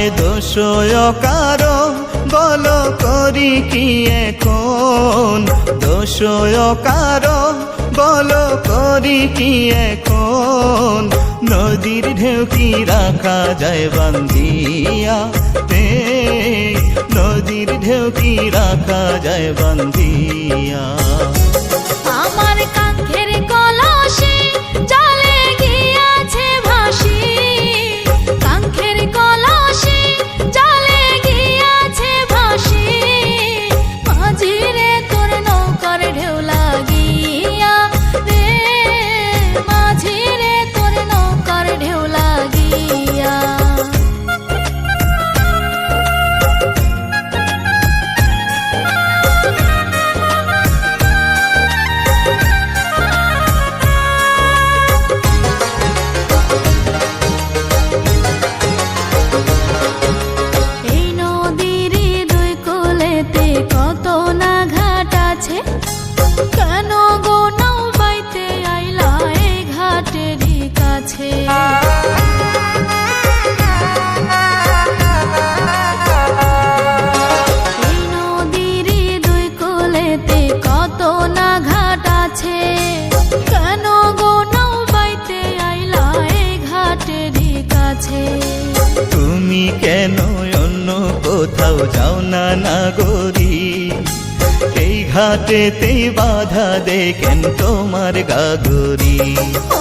আমায় দোষ কারো বলো করি কি এখন, দোষ কারো বলো করি কি এখন। নদীর ঢেউ কি রাখা যায় বান্ধিয়া তে, নদীর ঢেউ কি রাখা যায় বান্ধিয়া। আমার কাঙ্ক্ষের কলসে জলে গিয়াছে ভাসি, কাঙ্ক্ষের কলসে জলে গিয়াছে ভাসি। মাঝিরে তোর নৌকার ঢেউ লাগিয়া রে, মাঝিরে তোর নৌকার ঢেউ লাগিয়া। কত না ঘাট আছে, কেন গো নাও বাইতে আইলা এই ঘাটেরই কাছে। এই নদীর দুই কোলেতে কত না ঘাট আছে, কেন গো নাও বাইতে আইলা এই ঘাটেরই কাছে। তুমি কেন অন্য কোথাও যাও না নাগরী, এই ঘাটেতেই বাধা দে কেন তোমার গাগরি।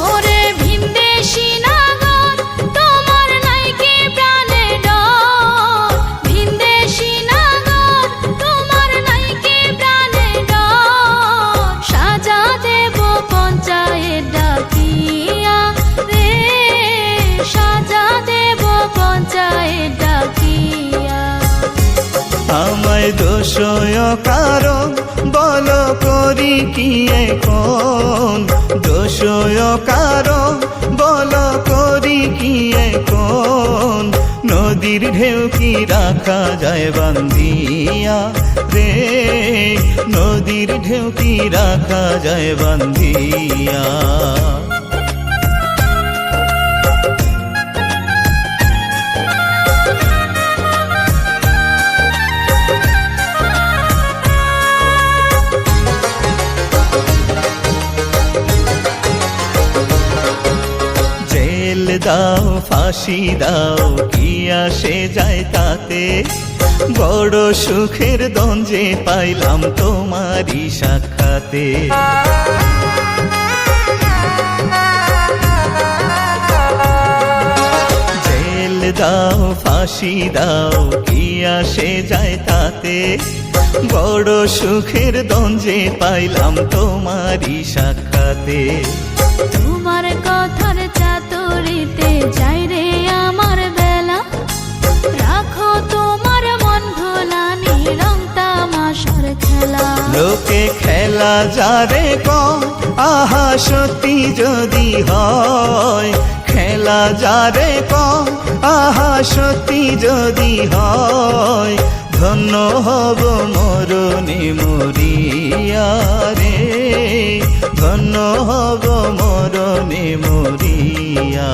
ওরে ভিনদেশী নাগর তোমার নাই কি প্রাণে ডর, ভিনদেশী নাগর তোমার নাই কি প্রাণে ডর। সাজা দেব পঞ্চায়েত ডাকিয়া রে, সাজা দেব পঞ্চায়েত ডাকিয়া। আমায় দোষ কারো বলো করি কি এখন, দোষ কারো বলো করি কি এখন। নদীর ঢেউ কি রাখা যায় বান্ধিয়া রে, নদীর ঢেউ কি রাখা যায় বান্ধিয়া। দাও ফাঁসি দাও কি আসে যায় তাতে, বড় সুখের দঞ্জে পাইলাম তোমারই সাক্ষাতে। জেল দাও ফাঁসি দাও কি আসে যায় তাতে, বড় সুখের দঞ্জে পাইলাম তোমারই সাক্ষাতে। তোমার কথার চাতুরিতে যাই রে আমার বেলা, রাখো তোমার মন ভোলানি রং তামাশার খেলা। লোকে খেলা যারে কয় আহা সত্যি যদি হয়, খেলা যারে কয় আহা সত্যি যদি হয়। ধন্য হব মরণে মরিয়া রে, ধন্য হব মরণে মরিয়া।